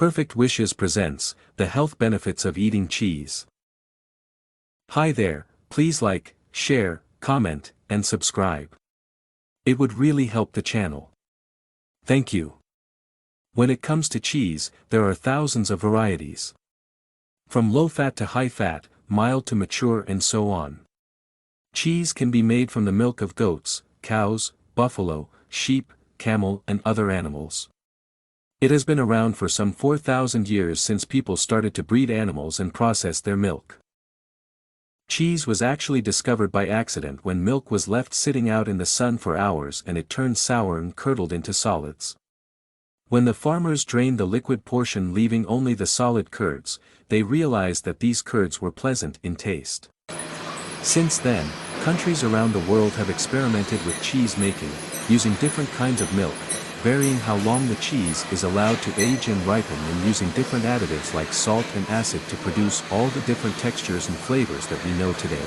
Perfect Wishes presents the health benefits of eating cheese. Hi there, please like, share, comment, and subscribe. It would really help the channel. Thank you. When it comes to cheese, there are thousands of varieties. From low-fat to high-fat, mild to mature and so on. Cheese can be made from the milk of goats, cows, buffalo, sheep, camel and other animals. It has been around for some 4,000 years since people started to breed animals and process their milk. Cheese was actually discovered by accident when milk was left sitting out in the sun for hours and it turned sour and curdled into solids. When the farmers drained the liquid portion leaving only the solid curds, they realized that these curds were pleasant in taste. Since then, countries around the world have experimented with cheese making, using different kinds of milk, varying how long the cheese is allowed to age and ripen and using different additives like salt and acid to produce all the different textures and flavors that we know today.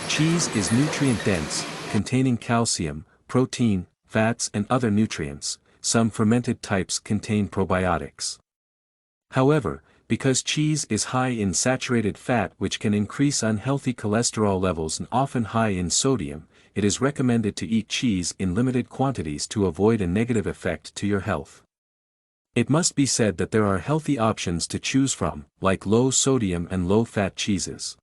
Cheese is nutrient-dense, containing calcium, protein, fats and other nutrients. Some fermented types contain probiotics. However, because cheese is high in saturated fat which can increase unhealthy cholesterol levels and often high in sodium, it is recommended to eat cheese in limited quantities to avoid a negative effect to your health. It must be said that there are healthy options to choose from, like low-sodium and low-fat cheeses.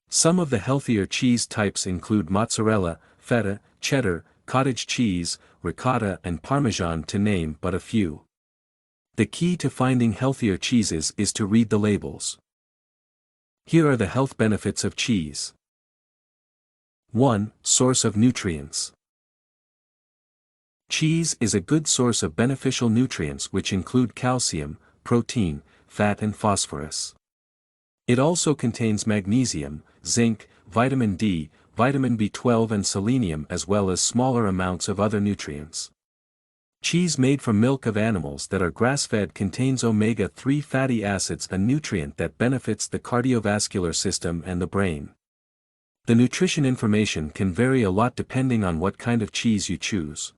Some of the healthier cheese types include mozzarella, feta, cheddar, cottage cheese, ricotta and parmesan to name but a few. The key to finding healthier cheeses is to read the labels. Here are the health benefits of cheese. 1. Source of nutrients. Cheese is a good source of beneficial nutrients which include calcium, protein, fat and phosphorus. It also contains magnesium, zinc, vitamin D, vitamin B12 and selenium as well as smaller amounts of other nutrients. Cheese made from milk of animals that are grass-fed contains omega-3 fatty acids, a nutrient that benefits the cardiovascular system and the brain. The nutrition information can vary a lot depending on what kind of cheese you choose.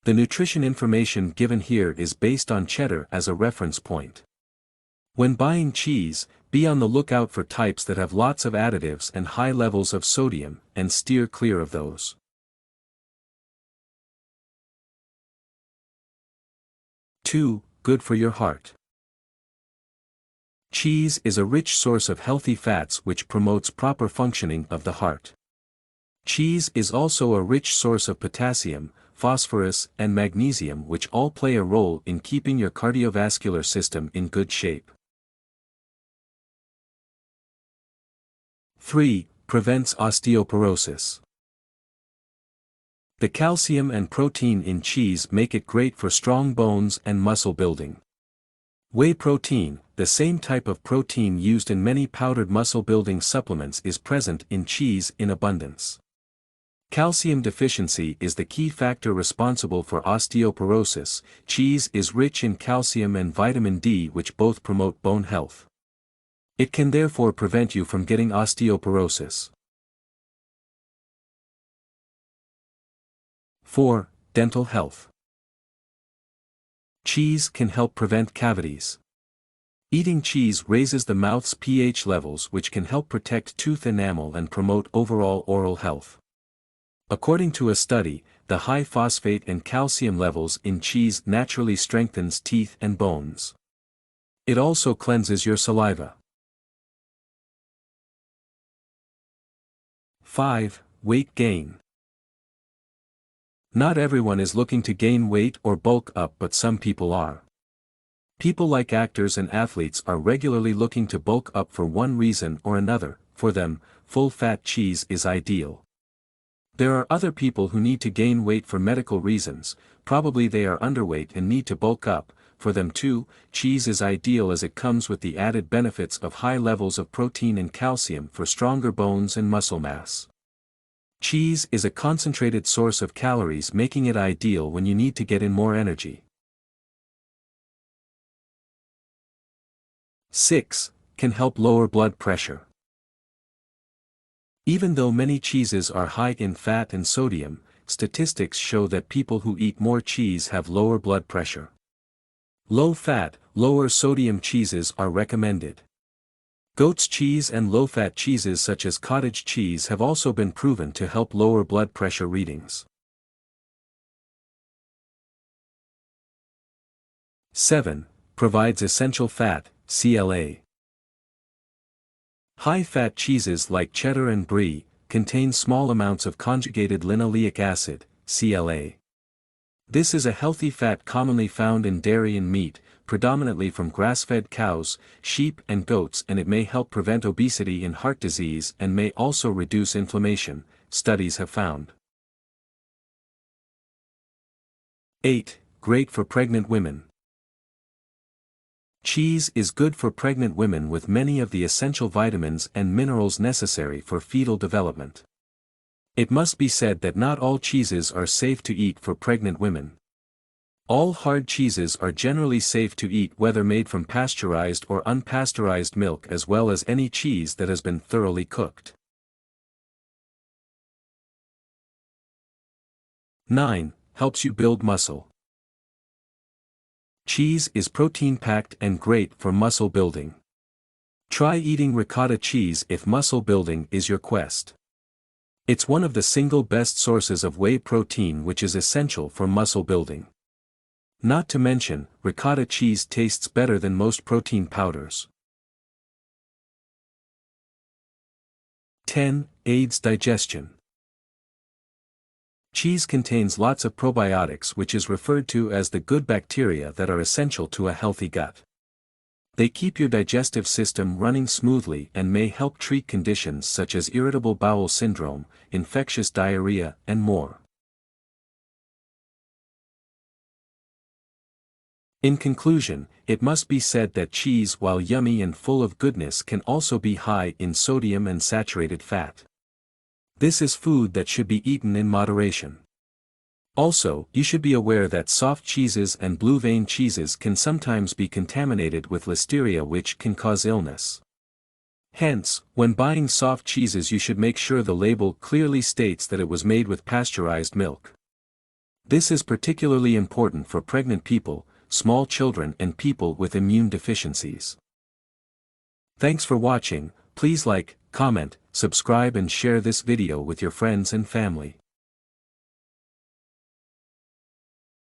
The nutrition information given here is based on cheddar as a reference point. When buying cheese, be on the lookout for types that have lots of additives and high levels of sodium, and steer clear of those. 2. Good for your heart. Cheese is a rich source of healthy fats which promotes proper functioning of the heart. Cheese is also a rich source of potassium, phosphorus and magnesium which all play a role in keeping your cardiovascular system in good shape. 3. Prevents osteoporosis. The calcium and protein in cheese make it great for strong bones and muscle building. Whey protein, the same type of protein used in many powdered muscle-building supplements, is present in cheese in abundance. Calcium deficiency is the key factor responsible for osteoporosis. Cheese is rich in calcium and vitamin D which both promote bone health. It can therefore prevent you from getting osteoporosis. 4. Dental health. Cheese can help prevent cavities. Eating cheese raises the mouth's pH levels which can help protect tooth enamel and promote overall oral health. According to a study, the high phosphate and calcium levels in cheese naturally strengthens teeth and bones. It also cleanses your saliva. 5. Weight gain. Not everyone is looking to gain weight or bulk up, but some people are. People like actors and athletes are regularly looking to bulk up for one reason or another. For them, full-fat cheese is ideal. There are other people who need to gain weight for medical reasons, probably they are underweight and need to bulk up. For them too, cheese is ideal as it comes with the added benefits of high levels of protein and calcium for stronger bones and muscle mass. Cheese is a concentrated source of calories, making it ideal when you need to get in more energy. 6. Can help lower blood pressure. Even though many cheeses are high in fat and sodium, statistics show that people who eat more cheese have lower blood pressure. Low-fat, lower sodium cheeses are recommended. Goat's cheese and low-fat cheeses such as cottage cheese have also been proven to help lower blood pressure readings. 7. Provides essential fat, CLA. High-fat cheeses like cheddar and brie contain small amounts of conjugated linoleic acid, CLA. This is a healthy fat commonly found in dairy and meat, predominantly from grass-fed cows, sheep and goats, and it may help prevent obesity and heart disease and may also reduce inflammation, studies have found. 8. Great for pregnant women. Cheese is good for pregnant women with many of the essential vitamins and minerals necessary for fetal development. It must be said that not all cheeses are safe to eat for pregnant women. All hard cheeses are generally safe to eat whether made from pasteurized or unpasteurized milk as well as any cheese that has been thoroughly cooked. 9. Helps you build muscle. Cheese is protein-packed and great for muscle building. Try eating ricotta cheese if muscle building is your quest. It's one of the single best sources of whey protein which is essential for muscle building. Not to mention, ricotta cheese tastes better than most protein powders. 10. Aids digestion. Cheese contains lots of probiotics which is referred to as the good bacteria that are essential to a healthy gut. They keep your digestive system running smoothly and may help treat conditions such as irritable bowel syndrome, infectious diarrhea, and more. In conclusion, it must be said that cheese, while yummy and full of goodness, can also be high in sodium and saturated fat. This is food that should be eaten in moderation. Also, you should be aware that soft cheeses and blue vein cheeses can sometimes be contaminated with listeria which can cause illness. Hence, when buying soft cheeses you should make sure the label clearly states that it was made with pasteurized milk. This is particularly important for pregnant people, small children and people with immune deficiencies. Thanks for watching. Please like, comment, subscribe and share this video with your friends and family.